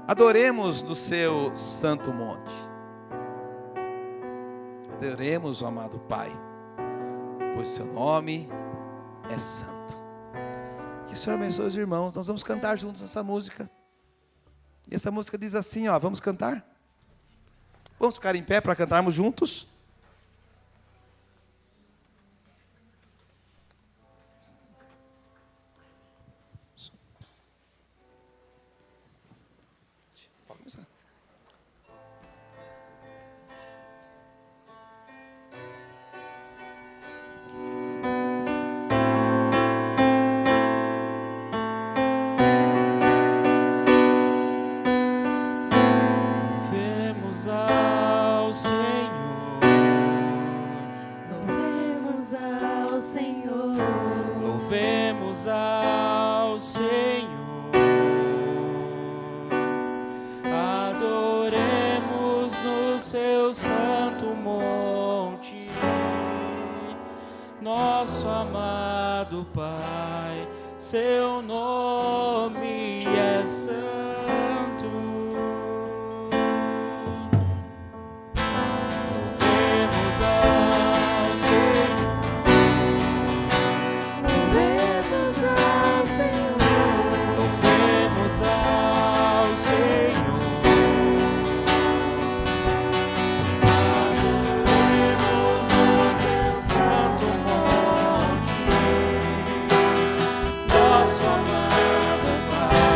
adoremos no seu santo monte, adoremos o amado Pai, pois seu nome é santo. Que o Senhor abençoe os irmãos. Nós vamos cantar juntos essa música. E essa música diz assim, ó, vamos cantar? Vamos ficar em pé para cantarmos juntos? Pode começar. Louvemos ao Senhor, Louvemos ao Senhor, louvemos ao Senhor, adoremos no seu santo monte, nosso amado Pai, seu nome é santo. louvemos ao Senhor, Louvemos ao Senhor, adoremos o seu santo monte, nosso amado Pai.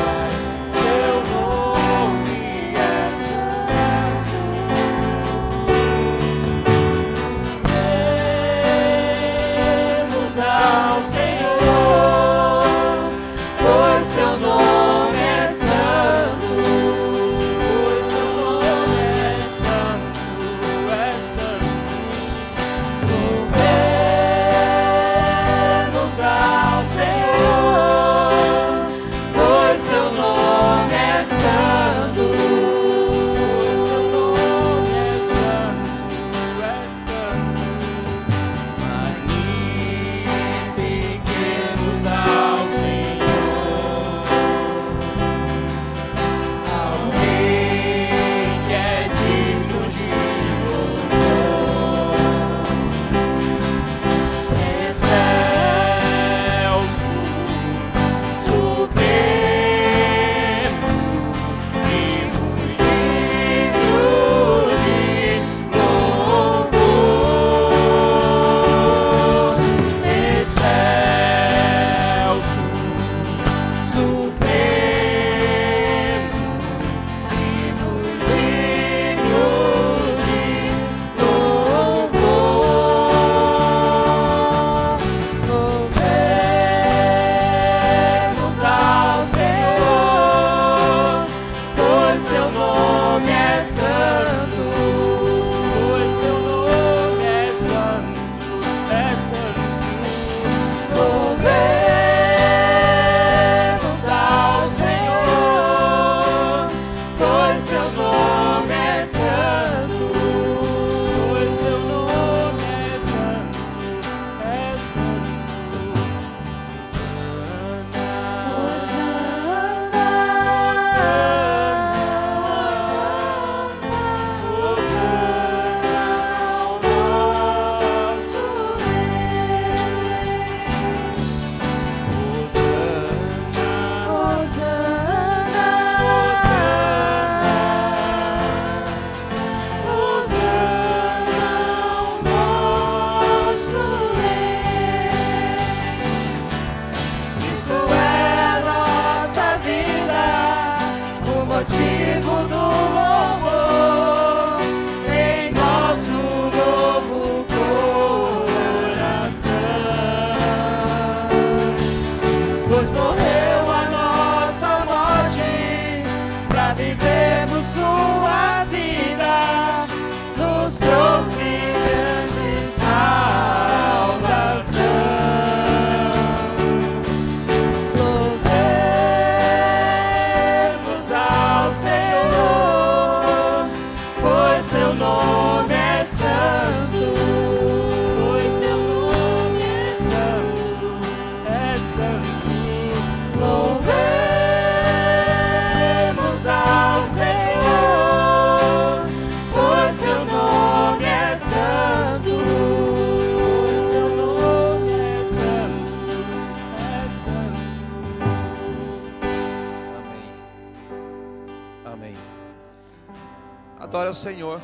ao Senhor,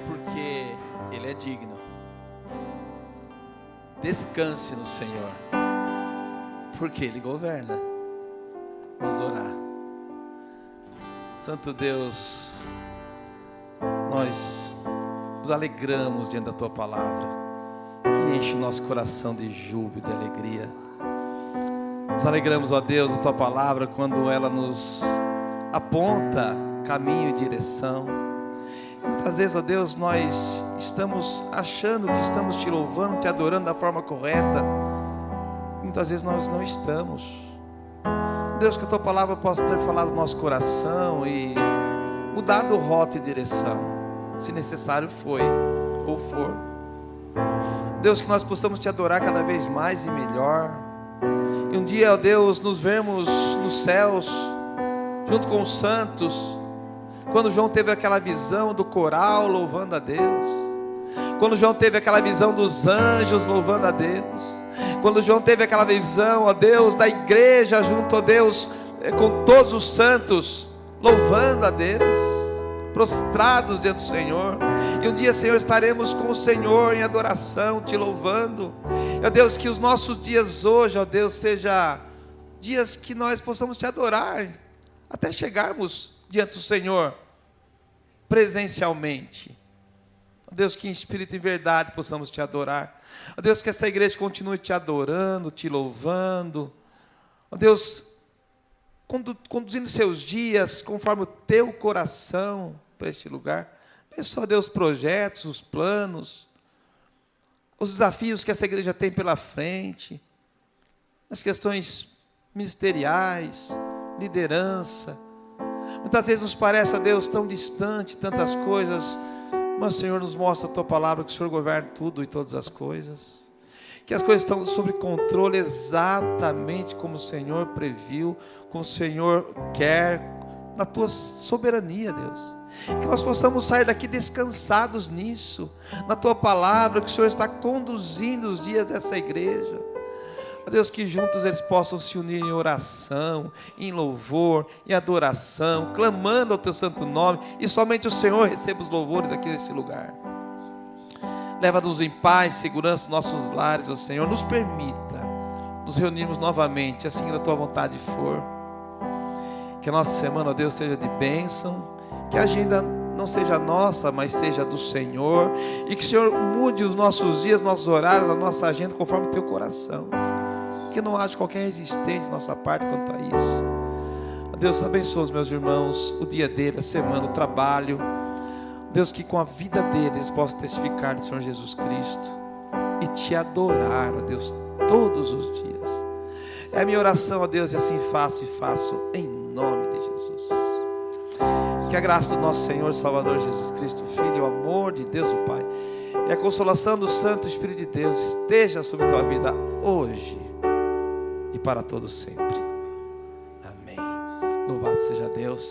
porque Ele é digno. Descanse no Senhor, porque Ele governa. Vamos orar. Santo Deus, nós nos alegramos diante da Tua palavra, que enche o nosso coração de júbilo, de alegria. Nos alegramos, ó Deus, da Tua palavra, quando ela nos aponta caminho e direção. Muitas vezes, ó Deus, nós estamos achando que estamos Te louvando, Te adorando da forma correta. Muitas vezes nós não estamos. Deus, que a Tua palavra possa ter falado no nosso coração e mudado rota e direção, se necessário foi ou for. Deus, que nós possamos Te adorar cada vez mais e melhor. E um dia, ó Deus, nos vemos nos céus, junto com os santos. Quando João teve aquela visão do coral louvando a Deus, quando João teve aquela visão dos anjos louvando a Deus, quando João teve aquela visão, ó Deus, da igreja junto, ó Deus, com todos os santos louvando a Deus, prostrados diante do Senhor. E um dia, Senhor, estaremos com o Senhor em adoração, Te louvando. Ó Deus, que os nossos dias hoje, ó Deus, seja dias que nós possamos Te adorar, até chegarmos diante do Senhor presencialmente. Ó Deus, que em espírito e verdade possamos Te adorar. Ó Deus, que essa igreja continue Te adorando, Te louvando. Ó Deus, conduzindo seus dias conforme o Teu coração para este lugar. Abençoa, Deus, os projetos, os planos, os desafios que essa igreja tem pela frente, as questões ministeriais, liderança. Muitas vezes nos parece, ó Deus, tão distante, tantas coisas, mas o Senhor nos mostra a Tua palavra, que o Senhor governa tudo e todas as coisas, que as coisas estão sob controle exatamente como o Senhor previu, como o Senhor quer, na Tua soberania, Deus. Que nós possamos sair daqui descansados nisso, na Tua palavra, que o Senhor está conduzindo os dias dessa igreja. Ó Deus, que juntos eles possam se unir em oração, em louvor, em adoração, clamando ao Teu santo nome, e somente o Senhor receba os louvores aqui neste lugar. Leva-nos em paz, segurança nos nossos lares, ó Senhor. Nos permita nos reunirmos novamente, assim que a Tua vontade for. Que a nossa semana, ó Deus, seja de bênção, que a agenda não seja nossa, mas seja do Senhor, e que o Senhor mude os nossos dias, nossos horários, a nossa agenda conforme o Teu coração. Que não haja qualquer resistência da nossa parte quanto a isso. Deus, abençoa os meus irmãos, o dia deles, a semana, o trabalho. Deus, que com a vida deles possam testificar do Senhor Jesus Cristo e Te adorar, ó Deus, todos os dias. É a minha oração, ó Deus, e assim faço em nome de Jesus. Que a graça do nosso Senhor e Salvador Jesus Cristo, Filho, o amor de Deus o Pai e a consolação do Santo Espírito de Deus esteja sobre a tua vida hoje e para todos sempre. Amém. Louvado seja Deus.